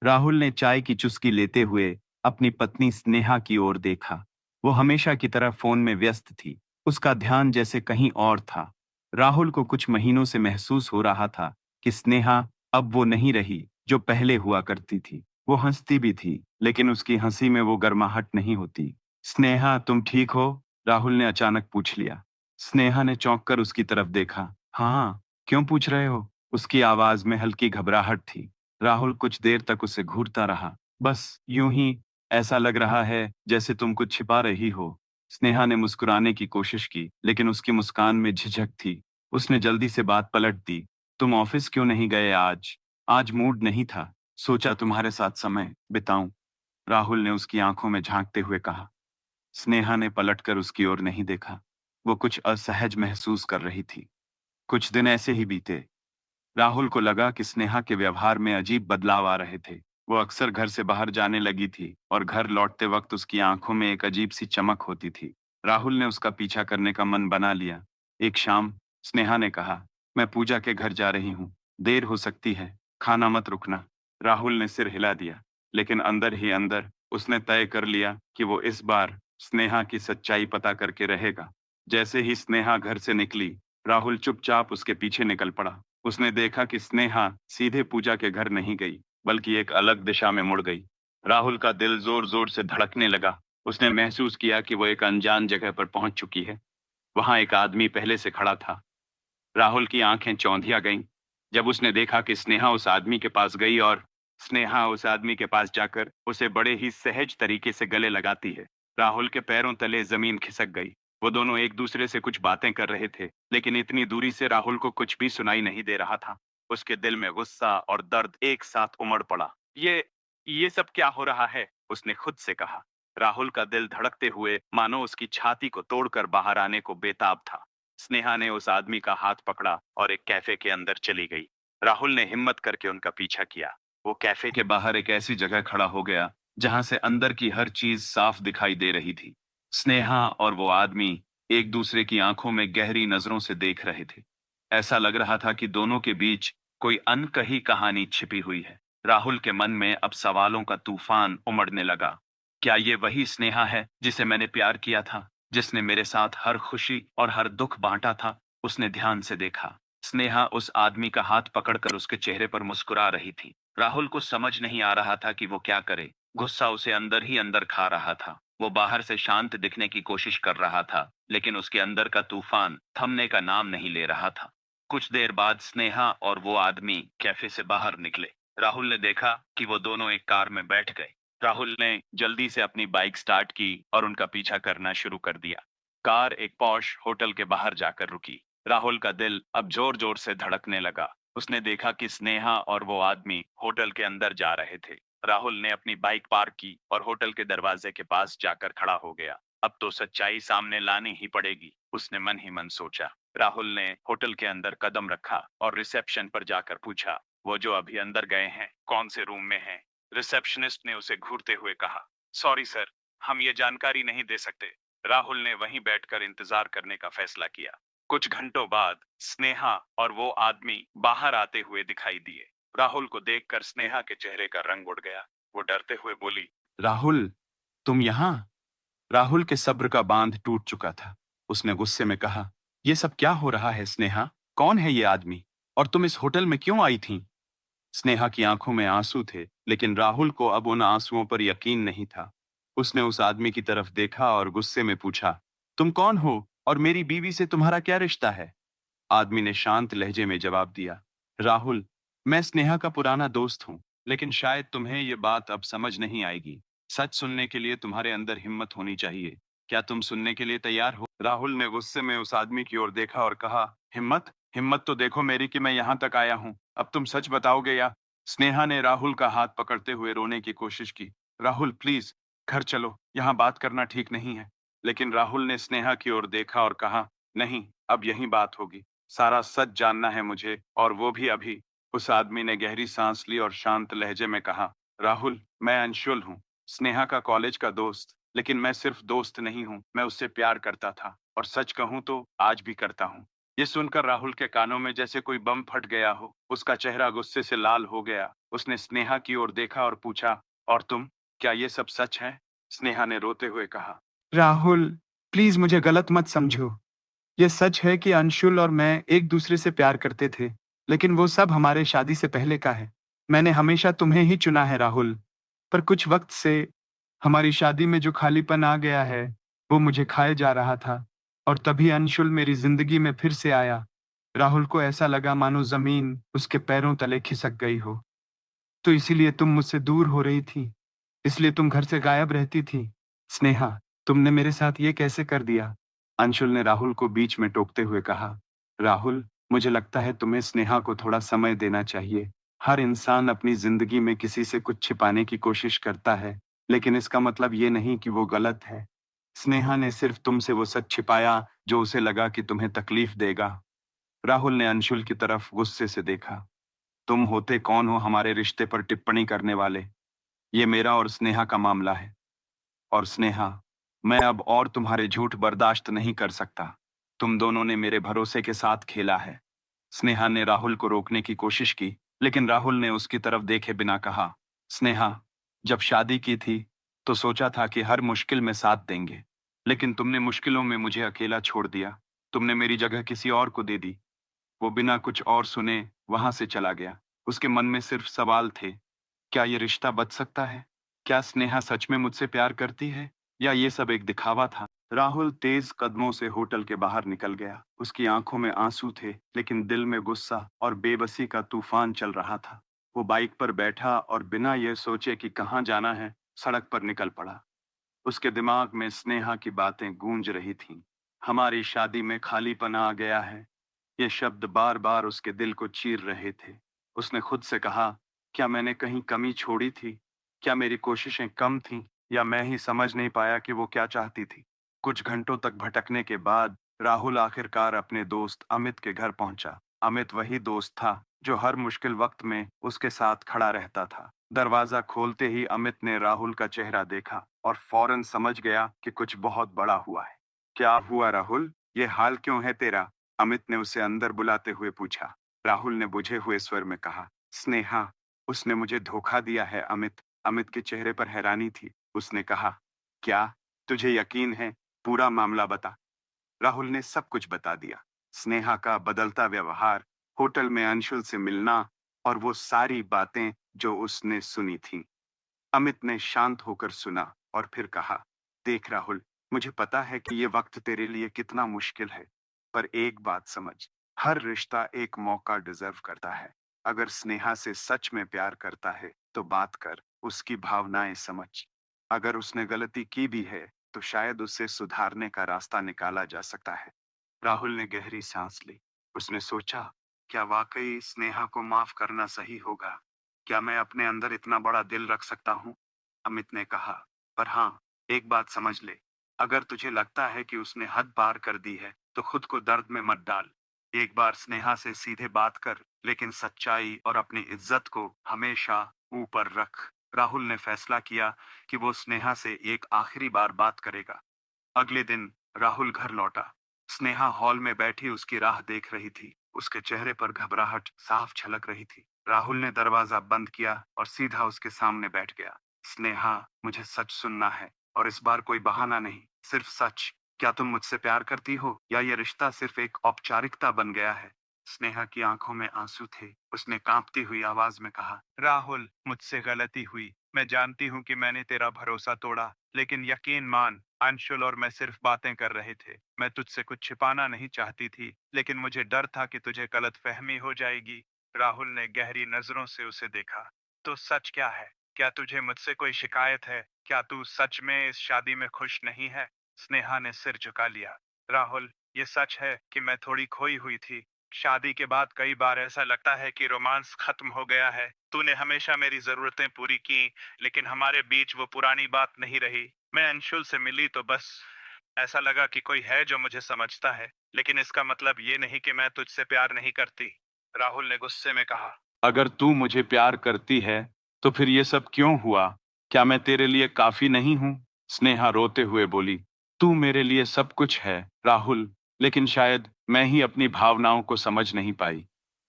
राहुल ने चाय की चुस्की लेते हुए अपनी पत्नी स्नेहा की ओर देखा। वो हमेशा की तरह फोन में व्यस्त थी। उसका ध्यान जैसे कहीं और था। राहुल को कुछ महीनों से महसूस हो रहा था कि स्नेहा अब वो नहीं रही जो पहले हुआ करती थी। वो हंसती भी थी, लेकिन उसकी हंसी में वो गर्माहट नहीं होती। स्नेहा, तुम ठीक हो? राहुल ने अचानक पूछ लिया। स्नेहा ने चौंक कर उसकी तरफ देखा। हाँ, क्यों पूछ रहे हो? उसकी आवाज में हल्की घबराहट थी। राहुल कुछ देर तक उसे घूरता रहा। बस यूं ही, ऐसा लग रहा है जैसे तुम कुछ छिपा रही हो। स्नेहा ने मुस्कुराने की कोशिश की, लेकिन उसकी मुस्कान में झिझक थी। उसने जल्दी से बात पलट दी। तुम ऑफिस क्यों नहीं गए आज? आज मूड नहीं था। सोचा तुम्हारे साथ समय बिताऊं। राहुल ने उसकी आंखों में झांकते हुए कहा। स्नेहा ने पलटकर उसकी ओर नहीं देखा। वो कुछ असहज महसूस कर रही थी। कुछ दिन ऐसे ही बीते। राहुल को लगा कि स्नेहा के व्यवहार में अजीब बदलाव आ रहे थे। वो अक्सर घर से बाहर जाने लगी थी और घर लौटते वक्त उसकी आंखों में एक अजीब सी चमक होती थी। राहुल ने उसका पीछा करने का मन बना लिया। एक शाम स्नेहा ने कहा, मैं पूजा के घर जा रही हूँ। देर हो सकती है, खाना मत रुकना। राहुल ने सिर हिला दिया, लेकिन अंदर ही अंदर उसने तय कर लिया कि वो इस बार स्नेहा की सच्चाई पता करके रहेगा। जैसे ही स्नेहा घर से निकली, राहुल चुपचाप उसके पीछे निकल पड़ा। उसने देखा कि स्नेहा सीधे पूजा के घर नहीं गई, बल्कि एक अलग दिशा में मुड़ गई। राहुल का दिल जोर जोर से धड़कने लगा। उसने महसूस किया कि वो एक अनजान जगह पर पहुंच चुकी है। वहां एक आदमी पहले से खड़ा था। राहुल की आंखें चौंधिया गईं जब उसने देखा कि स्नेहा उस आदमी के पास गई और स्नेहा उस आदमी के पास जाकर उसे बड़े ही सहज तरीके से गले लगाती है। राहुल के पैरों तले जमीन खिसक गई। वो दोनों एक दूसरे से कुछ बातें कर रहे थे, लेकिन इतनी दूरी से राहुल को कुछ भी सुनाई नहीं दे रहा था। उसके दिल में गुस्सा और दर्द एक साथ उमड़ पड़ा। ये सब क्या हो रहा है? उसने खुद से कहा। राहुल का दिल धड़कते हुए मानो उसकी छाती को तोड़कर बाहर आने को बेताब था। स्नेहा ने उस आदमी का हाथ पकड़ा और एक कैफे के अंदर चली गई। राहुल ने हिम्मत करके उनका पीछा किया। वो कैफे के बाहर एक ऐसी जगह खड़ा हो गया जहां से अंदर की हर चीज साफ दिखाई दे रही थी। स्नेहा और वो आदमी एक दूसरे की आंखों में गहरी नजरों से देख रहे थे। ऐसा लग रहा था कि दोनों के बीच कोई अनकही कहानी छिपी हुई है। राहुल के मन में अब सवालों का तूफान उमड़ने लगा। क्या ये वही स्नेहा है जिसे मैंने प्यार किया था, जिसने मेरे साथ हर खुशी और हर दुख बांटा था? उसने ध्यान से देखा। स्नेहा उस आदमी का हाथ पकड़कर उसके चेहरे पर मुस्कुरा रही थी। राहुल को समझ नहीं आ रहा था कि वो क्या करे। गुस्सा उसे अंदर ही अंदर खा रहा था। वो बाहर से शांत दिखने की कोशिश कर रहा था, लेकिन उसके अंदर का तूफान थमने का नाम नहीं ले रहा था। कुछ देर बाद स्नेहा और वो आदमी कैफे से बाहर निकले। राहुल ने देखा कि वो दोनों एक कार में बैठ गए। राहुल ने जल्दी से अपनी बाइक स्टार्ट की और उनका पीछा करना शुरू कर दिया। कार एक पॉश होटल के बाहर जाकर रुकी। राहुल का दिल अब जोर जोर से धड़कने लगा। उसने देखा कि स्नेहा और वो आदमी होटल के अंदर जा रहे थे। राहुल ने अपनी बाइक पार्क की और होटल के दरवाजे के पास जाकर खड़ा हो गया। अब तो सच्चाई सामने लानी ही पड़ेगी, उसने मन ही मन सोचा। राहुल ने होटल के अंदर कदम रखा और रिसेप्शन पर जाकर पूछा, वो जो अभी अंदर गए हैं कौन से रूम में हैं? रिसेप्शनिस्ट ने उसे घूरते हुए कहा, सॉरी सर, हम ये जानकारी नहीं दे सकते। राहुल ने वहीं बैठकर इंतजार करने का फैसला किया। कुछ घंटों बाद स्नेहा और वो आदमी बाहर आते हुए दिखाई दिए। राहुल को देखकर स्नेहा के चेहरे का रंग उड़ गया। वो डरते हुए बोली, राहुल, तुम यहाँ? राहुल के सब्र का बांध टूट चुका था। उसने गुस्से में कहा, ये सब क्या हो रहा है स्नेहा? कौन है ये आदमी? और तुम इस होटल में क्यों आई थी? स्नेहा की आंखों में आंसू थे, लेकिन राहुल को अब उन आंसुओं पर यकीन नहीं था। उसने उस आदमी की तरफ देखा और गुस्से में पूछा, तुम कौन हो और मेरी बीवी से तुम्हारा क्या रिश्ता है? आदमी ने शांत लहजे में जवाब दिया, राहुल, मैं स्नेहा का पुराना दोस्त हूँ, लेकिन शायद तुम्हें ये बात अब समझ नहीं आएगी। सच सुनने के लिए तुम्हारे अंदर हिम्मत होनी चाहिए। क्या तुम सुनने के लिए तैयार हो? राहुल ने गुस्से में उस आदमी की ओर देखा और कहा, हिम्मत? हिम्मत तो देखो मेरी कि मैं यहाँ तक आया हूँ। अब तुम सच बताओगे या? स्नेहा ने राहुल का हाथ पकड़ते हुए रोने की कोशिश की। राहुल प्लीज, घर चलो, यहाँ बात करना ठीक नहीं है। लेकिन राहुल ने स्नेहा की ओर देखा और कहा, नहीं, अब यही बात होगी। सारा सच जानना है मुझे, और वो भी अभी। उस आदमी ने गहरी सांस ली और शांत लहजे में कहा, राहुल, मैं अंशुल हूँ, स्नेहा का कॉलेज का दोस्त। लेकिन मैं सिर्फ दोस्त नहीं हूँ, मैं उससे प्यार करता था, और सच कहूँ तो आज भी करता हूँ। ये सुनकर राहुल के कानों में जैसे कोई बम फट गया हो। उसका चेहरा गुस्से से लाल हो गया उसने स्नेहा की ओर देखा और पूछा, और तुम, क्या ये सब सच है? स्नेहा ने रोते हुए कहा, राहुल, प्लीज मुझे गलत मत समझो। ये सच है कि अंशुल और मैं एक दूसरे से प्यार करते थे, लेकिन वो सब हमारे शादी से पहले का है। मैंने हमेशा तुम्हें ही चुना है राहुल, पर कुछ वक्त से हमारी शादी में जो खालीपन आ गया है, वो मुझे खाए जा रहा था। और तभी अंशुल मेरी जिंदगी में फिर से आया। राहुल को ऐसा लगा मानो जमीन उसके पैरों तले खिसक गई हो। तो इसीलिए तुम मुझसे दूर हो रही थी, इसलिए तुम घर से गायब रहती थी। स्नेहा, तुमने मेरे साथ ये कैसे कर दिया? अंशुल ने राहुल को बीच में टोकते हुए कहा, राहुल, मुझे लगता है तुम्हें स्नेहा को थोड़ा समय देना चाहिए। हर इंसान अपनी जिंदगी में किसी से कुछ छिपाने की कोशिश करता है, लेकिन इसका मतलब ये नहीं कि वो गलत है। स्नेहा ने सिर्फ तुमसे वो सच छिपाया जो उसे लगा कि तुम्हें तकलीफ देगा। राहुल ने अंशुल की तरफ गुस्से से देखा। तुम होते कौन हो हमारे रिश्ते पर टिप्पणी करने वाले? ये मेरा और स्नेहा का मामला है। और स्नेहा, मैं अब और तुम्हारे झूठ बर्दाश्त नहीं कर सकता। तुम दोनों ने मेरे भरोसे के साथ खेला है। स्नेहा ने राहुल को रोकने की कोशिश की, लेकिन राहुल ने उसकी तरफ देखे बिना कहा, स्नेहा, जब शादी की थी तो सोचा था कि हर मुश्किल में साथ देंगे, लेकिन तुमने मुश्किलों में मुझे अकेला छोड़ दिया। तुमने मेरी जगह किसी और को दे दी। वो बिना कुछ और सुने वहां से चला गया। उसके मन में सिर्फ सवाल थे, क्या ये रिश्ता बच सकता है? क्या स्नेहा सच में मुझसे प्यार करती है, या ये सब एक दिखावा था? राहुल तेज कदमों से होटल के बाहर निकल गया। उसकी आंखों में आंसू थे, लेकिन दिल में गुस्सा और बेबसी का तूफान चल रहा था। वो बाइक पर बैठा और बिना ये सोचे कि कहाँ जाना है, सड़क पर निकल पड़ा। उसके दिमाग में स्नेहा की बातें गूंज रही थीं। हमारी शादी में खालीपन आ गया है। ये शब्द बार बार उसके दिल को चीर रहे थे। उसने खुद से कहा, क्या मैंने कहीं कमी छोड़ी थी? क्या मेरी कोशिशें कम थीं? या मैं ही समझ नहीं पाया कि वो क्या चाहती थी? कुछ घंटों तक भटकने के बाद राहुल आखिरकार अपने दोस्त अमित के घर पहुंचा। अमित वही दोस्त था जो हर मुश्किल वक्त में उसके साथ खड़ा रहता था। दरवाजा खोलते ही अमित ने राहुल का चेहरा देखा और फौरन समझ गया कि कुछ बहुत बड़ा हुआ है। क्या हुआ राहुल? ये हाल क्यों है तेरा? अमित ने उसे अंदर बुलाते हुए पूछा। राहुल ने बुझे हुए स्वर में कहा, स्नेहा, उसने मुझे धोखा दिया है अमित। अमित के चेहरे पर हैरानी थी। उसने कहा, क्या? तुझे यकीन है? पूरा मामला बता। राहुल ने सब कुछ बता दिया। स्नेहा का बदलता व्यवहार, होटल में अंशुल से मिलना, और वो सारी बातें जो उसने सुनी थीं। अमित ने शांत होकर सुना और फिर कहा, देख राहुल, मुझे पता है कि ये वक्त तेरे लिए कितना मुश्किल है, पर एक बात समझ, हर रिश्ता एक मौका डिजर्व करता है। अगर स्नेहा से सच में प्यार करता है तो बात कर, उसकी भावनाएं समझ। अगर उसने गलती की भी है तो शायद उसे सुधारने का रास्ता निकाला जा सकता है। राहुल ने गहरी सांस ली। उसने सोचा, क्या वाकई स्नेहा को माफ करना सही होगा? क्या मैं अपने अंदर इतना बड़ा दिल रख सकता हूँ? अमित ने कहा, पर हाँ, एक बात समझ ले, अगर तुझे लगता है कि उसने हद पार कर दी है, तो खुद को दर्द में मत डाल। एक बार स्नेहा से सीधे बात कर, लेकिन सच्चाई और अपनी इज्जत को हमेशा ऊपर रख। राहुल ने फैसला किया कि वो स्नेहा से एक आखिरी बार बात करेगा। अगले दिन राहुल घर लौटा। स्नेहा हॉल में बैठी उसकी राह देख रही थी। उसके चेहरे पर घबराहट साफ झलक रही थी। राहुल ने दरवाजा बंद किया और सीधा उसके सामने बैठ गया। स्नेहा, मुझे सच सुनना है, और इस बार कोई बहाना नहीं, सिर्फ सच। क्या तुम मुझसे प्यार करती हो, या ये रिश्ता सिर्फ एक औपचारिकता बन गया है? स्नेहा की आंखों में आंसू थे। उसने कांपती हुई आवाज में कहा, राहुल, मुझसे गलती हुई। मैं जानती हूँ कि मैंने तेरा भरोसा तोड़ा, लेकिन यकीन मान, अंशुल और मैं सिर्फ बातें कर रहे थे। मैं तुझसे कुछ छिपाना नहीं चाहती थी, लेकिन मुझे डर था कि तुझे गलतफहमी हो जाएगी। राहुल ने गहरी नजरों से उसे देखा। तो सच क्या है? क्या तुझे मुझसे कोई शिकायत है? क्या तू सच में इस शादी में खुश नहीं है? स्नेहा ने सिर झुका लिया। राहुल, ये सच है कि मैं थोड़ी खोई हुई थी। शादी के बाद कई बार ऐसा लगता है कि रोमांस खत्म हो गया है। तूने हमेशा मेरी जरूरतें पूरी की, लेकिन हमारे बीच वो पुरानी बात नहीं रही। मैं अंशुल से मिली तो बस ऐसा लगा कि कोई है जो मुझे समझता है, लेकिन इसका मतलब ये नहीं कि मैं तुझसे प्यार नहीं करती। राहुल ने गुस्से में कहा, अगर तू मुझे प्यार करती है, तो फिर ये सब क्यों हुआ? क्या मैं तेरे लिए काफी नहीं हूँ? स्नेहा रोते हुए बोली, तू मेरे लिए सब कुछ है राहुल, लेकिन शायद मैं ही अपनी भावनाओं को समझ नहीं पाई।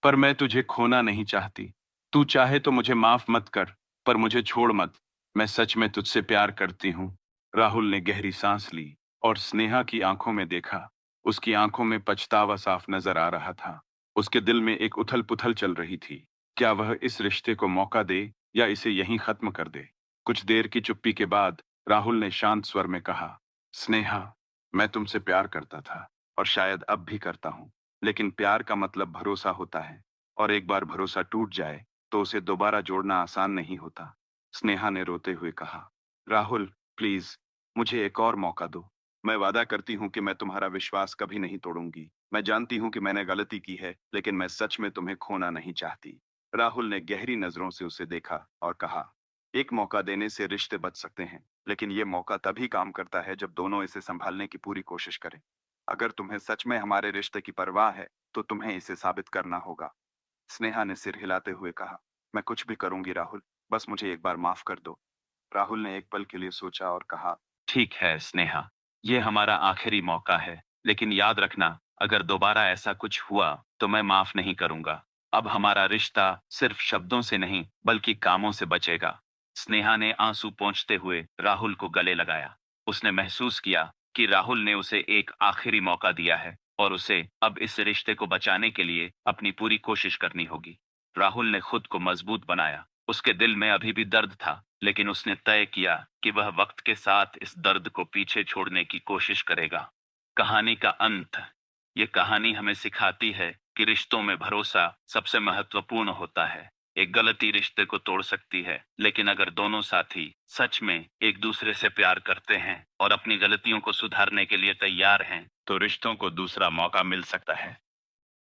पर मैं तुझे खोना नहीं चाहती। तू चाहे तो मुझे माफ मत कर, पर मुझे छोड़ मत। मैं सच में तुझसे प्यार करती हूँ। राहुल ने गहरी सांस ली और स्नेहा की आंखों में देखा। उसकी आंखों में पछतावा साफ नजर आ रहा था। उसके दिल में एक उथल-पुथल चल रही थी। क्या वह इस रिश्ते को मौका दे या इसे यहीं खत्म कर दे? कुछ देर की चुप्पी के बाद राहुल ने शांत स्वर में कहा, स्नेहा, मैं तुमसे प्यार करता था और शायद अब भी करता हूँ। लेकिन प्यार का मतलब भरोसा होता है और एक बार भरोसा टूट जाए तो उसे दोबारा जोड़ना आसान नहीं होता। स्नेहा ने रोते हुए कहा, राहुल, प्लीज, मुझे एक और मौका दो। मैं वादा करती हूँ कि मैं तुम्हारा विश्वास कभी नहीं तोड़ूंगी। मैं जानती हूँ कि मैंने गलती की है, लेकिन मैं सच में तुम्हें खोना नहीं चाहती। राहुल ने गहरी नजरों से उसे देखा और कहा, एक मौका देने से रिश्ते बच सकते हैं, लेकिन ये मौका तभी काम करता है जब दोनों इसे संभालने की पूरी कोशिश करें। अगर तुम्हें सच में हमारे रिश्ते की परवाह है, तो तुम्हें इसे साबित करना होगा। स्नेहा ने सिर हिलाते हुए कहा, मैं कुछ भी करूंगी राहुल, बस मुझे एक बार माफ कर दो। राहुल ने एक पल के लिए सोचा और कहा, ठीक है स्नेहा, ये हमारा आखिरी मौका है, लेकिन याद रखना, अगर दोबारा ऐसा कुछ हुआ तो मैं माफ नहीं करूंगा। अब हमारा रिश्ता सिर्फ शब्दों से नहीं बल्कि कामों से बचेगा। स्नेहा ने आंसू पोंछते हुए राहुल को गले लगाया। उसने महसूस किया कि राहुल ने उसे एक आखिरी मौका दिया है और उसे अब इस रिश्ते को बचाने के लिए अपनी पूरी कोशिश करनी होगी। राहुल ने खुद को मजबूत बनाया। उसके दिल में अभी भी दर्द था, लेकिन उसने तय किया कि वह वक्त के साथ इस दर्द को पीछे छोड़ने की कोशिश करेगा। कहानी का अंत। ये कहानी हमें सिखाती है कि रिश्तों में भरोसा सबसे महत्वपूर्ण होता है। एक गलती रिश्ते को तोड़ सकती है, लेकिन अगर दोनों साथी सच में एक दूसरे से प्यार करते हैं और अपनी गलतियों को सुधारने के लिए तैयार हैं, तो रिश्तों को दूसरा मौका मिल सकता है।